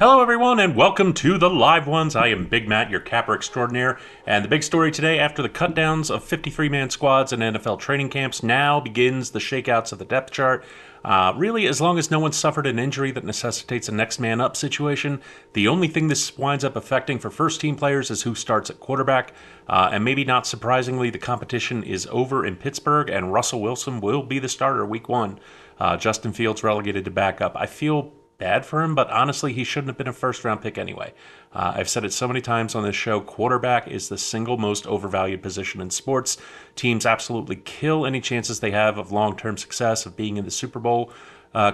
Hello, everyone, and welcome to the Live Ones. I am Big Matt, your capper extraordinaire, and the big story today, after the cutdowns of 53-man squads in NFL training camps, now begins the shakeouts of the depth chart. Really, as long as no one suffered an injury that necessitates a next man up situation, the only thing this winds up affecting for first-team players is who starts at quarterback. And maybe not surprisingly, the competition is over in Pittsburgh, and Russell Wilson will be the starter week one. Justin Fields relegated to backup. I feel bad for him, but honestly, he shouldn't have been a first-round pick anyway. I've said it so many times on this show, quarterback is the single most overvalued position in sports. Teams absolutely kill any chances they have of long-term success, of being in the Super Bowl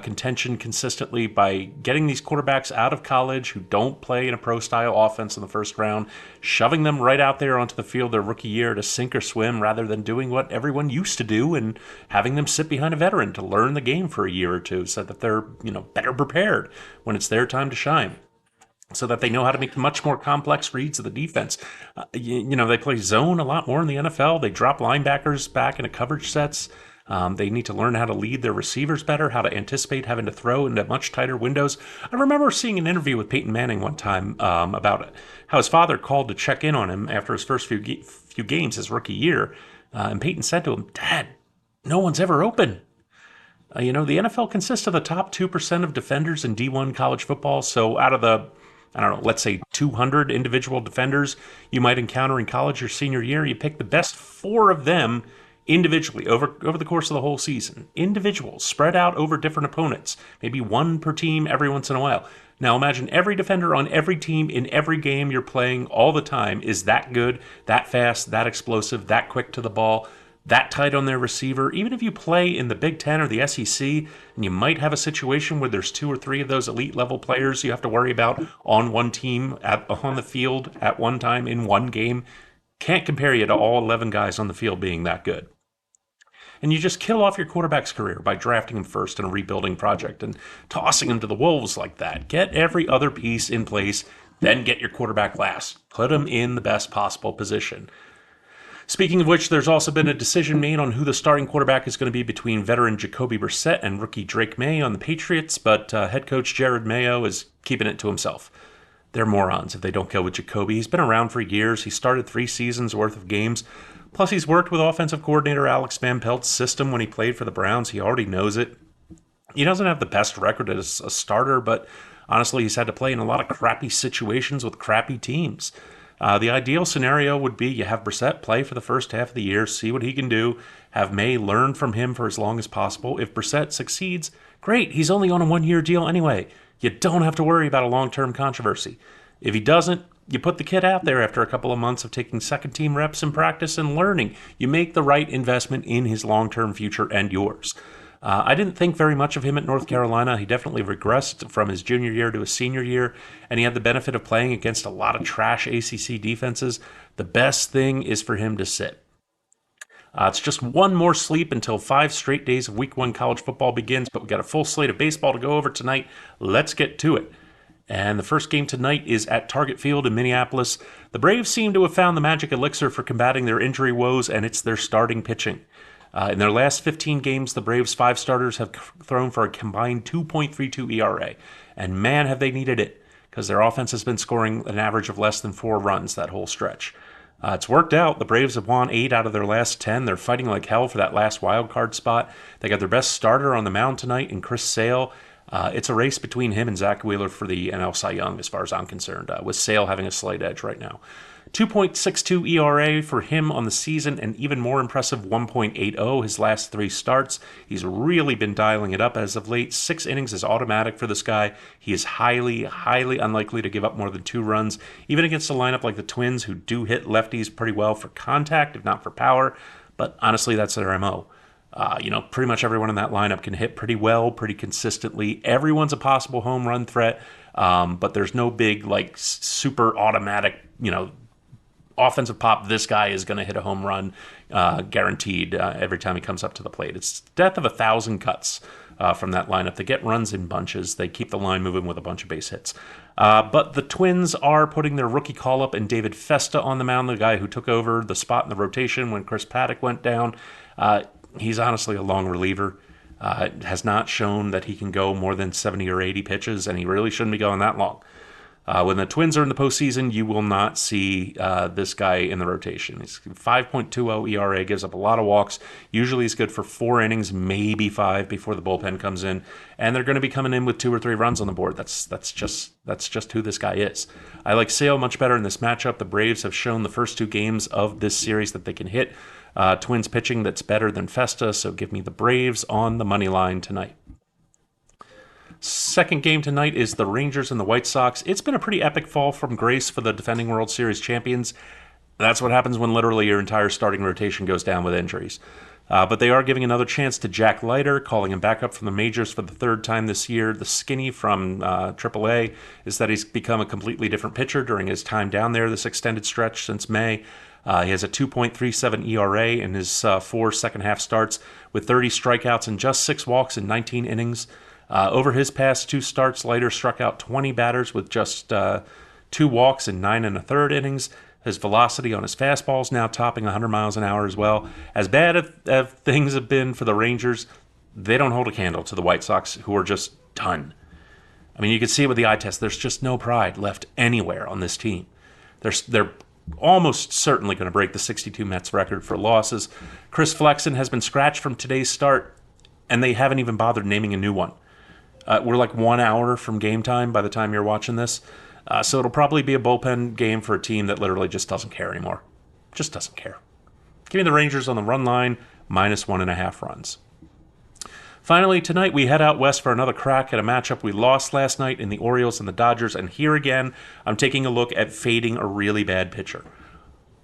contention consistently by getting these quarterbacks out of college who don't play in a pro-style offense in the first round, shoving them right out there onto the field their rookie year to sink or swim rather than doing what everyone used to do and having them sit behind a veteran to learn the game for a year or two so that they're, better prepared when it's their time to shine, so that they know how to make much more complex reads of the defense. They play zone a lot more in the NFL. They drop linebackers back into coverage sets. They need to learn how to lead their receivers better, how to anticipate having to throw into much tighter windows. I remember seeing an interview with Peyton Manning one time about how his father called to check in on him after his first few games, his rookie year. And Peyton said to him, "Dad, no one's ever open." The NFL consists of the top 2% of defenders in D1 college football. So out of the, let's say 200 individual defenders you might encounter in college your senior year, you pick the best 4 of them individually over the course of the whole season. Individuals spread out over different opponents, maybe one per team every once in a while. Now imagine every defender on every team in every game you're playing all the time is that good, that fast, that explosive, that quick to the ball, that tight on their receiver. Even if you play in the Big Ten or the SEC, and you might have a situation where there's 2 or 3 of those elite level players you have to worry about on one team on the field at one time in one game, can't compare you to all 11 guys on the field being that good. And you just kill off your quarterback's career by drafting him first in a rebuilding project and tossing him to the wolves like that. Get every other piece in place, then get your quarterback last. Put him in the best possible position. Speaking of which, there's also been a decision made on who the starting quarterback is going to be between veteran Jacoby Brissett and rookie Drake May on the Patriots, but head coach Jared Mayo is keeping it to himself. They're morons if they don't go with Jacoby. He's been around for years. He started 3 seasons worth of games. Plus, he's worked with offensive coordinator Alex Van Pelt's system when he played for the Browns. He already knows it. He doesn't have the best record as a starter, but honestly, he's had to play in a lot of crappy situations with crappy teams. The ideal scenario would be you have Brissett play for the first half of the year, see what he can do, have May learn from him for as long as possible. If Brissett succeeds, great. He's only on a 1-year deal anyway. You don't have to worry about a long-term controversy. If he doesn't, you put the kid out there after a couple of months of taking second-team reps in practice and learning. You make the right investment in his long-term future and yours. I didn't think very much of him at North Carolina. He definitely regressed from his junior year to his senior year, and he had the benefit of playing against a lot of trash ACC defenses. The best thing is for him to sit. It's just one more sleep until 5 straight days of Week 1 college football begins, but we've got a full slate of baseball to go over tonight. Let's get to it. And the first game tonight is at Target Field in Minneapolis. The Braves seem to have found the magic elixir for combating their injury woes, and it's their starting pitching. In their last 15 games, the Braves' 5 starters have thrown for a combined 2.32 ERA. And man, have they needed it, because their offense has been scoring an average of less than 4 runs that whole stretch. It's worked out. The Braves have won 8 out of their last 10. They're fighting like hell for that last wild card spot. They got their best starter on the mound tonight in Chris Sale. It's a race between him and Zach Wheeler for the NL Cy Young, as far as I'm concerned, with Sale having a slight edge right now. 2.62 ERA for him on the season, and even more impressive 1.80 his last 3 starts. He's really been dialing it up as of late. 6 innings is automatic for this guy. He is highly, highly unlikely to give up more than 2 runs, even against a lineup like the Twins, who do hit lefties pretty well for contact, if not for power. But honestly, that's their MO. Pretty much everyone in that lineup can hit pretty well, pretty consistently. Everyone's a possible home run threat, but there's no big, super automatic, offensive pop. This guy is going to hit a home run guaranteed every time he comes up to the plate. It's death of 1,000 cuts from that lineup. They get runs in bunches. They keep the line moving with a bunch of base hits. But the Twins are putting their rookie call-up in David Festa on the mound, the guy who took over the spot in the rotation when Chris Paddock went down. He's honestly a long reliever. Has not shown that he can go more than 70 or 80 pitches, and he really shouldn't be going that long. When the Twins are in the postseason, you will not see this guy in the rotation. He's 5.20 ERA, gives up a lot of walks. Usually he's good for 4 innings, maybe 5 before the bullpen comes in. And they're going to be coming in with 2 or 3 runs on the board. That's just who this guy is. I like Sale much better in this matchup. The Braves have shown the first 2 games of this series that they can hit Twins pitching that's better than Festa, so give me the Braves on the money line tonight. Second game tonight is the Rangers and the White Sox. It's been a pretty epic fall from grace for the defending World Series champions. That's what happens when literally your entire starting rotation goes down with injuries. But they are giving another chance to Jack Leiter, calling him back up from the majors for the 3rd time this year. The skinny from AAA is that he's become a completely different pitcher during his time down there this extended stretch since May. He has a 2.37 ERA in his 4 second-half starts with 30 strikeouts and just 6 walks in 19 innings. Over his past 2 starts, Leiter struck out 20 batters with just 2 walks in 9 1/3 innings. His velocity on his fastball is now topping 100 miles an hour as well. As bad as things have been for the Rangers, they don't hold a candle to the White Sox, who are just done. I mean, you can see it with the eye test. There's just no pride left anywhere on this team. They're almost certainly going to break the 62 Mets record for losses. Chris Flexen has been scratched from today's start, and they haven't even bothered naming a new one. We're like 1 hour from game time by the time you're watching this. So it'll probably be a bullpen game for a team that literally just doesn't care anymore. Just doesn't care. Give me the Rangers on the run line, -1.5 runs. Finally, tonight we head out west for another crack at a matchup we lost last night in the Orioles and the Dodgers. And here again, I'm taking a look at fading a really bad pitcher.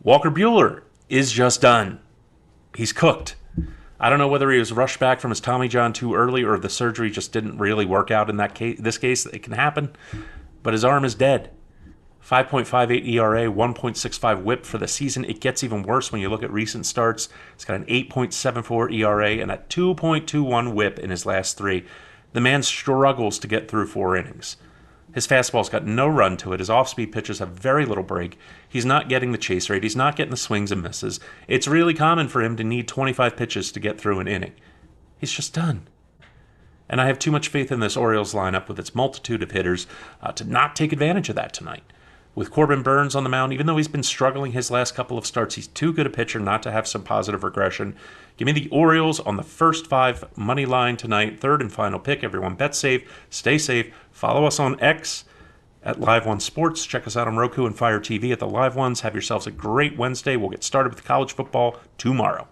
Walker Buehler is just done. He's cooked. I don't know whether he was rushed back from his Tommy John too early or if the surgery just didn't really work out in this case. It can happen, but his arm is dead. 5.58 ERA, 1.65 whip for the season. It gets even worse when you look at recent starts. He's got an 8.74 ERA and a 2.21 whip in his last 3. The man struggles to get through 4 innings. His fastball's got no run to it. His off-speed pitches have very little break. He's not getting the chase rate. He's not getting the swings and misses. It's really common for him to need 25 pitches to get through an inning. He's just done. And I have too much faith in this Orioles lineup with its multitude of hitters to not take advantage of that tonight. With Corbin Burnes on the mound, even though he's been struggling his last couple of starts, he's too good a pitcher not to have some positive regression. Give me the Orioles on the first 5 money line tonight. 3rd and final pick. Everyone bet safe, stay safe. Follow us on X at Live One Sports. Check us out on Roku and Fire TV at the Live Ones. Have yourselves a great Wednesday. We'll get started with college football tomorrow.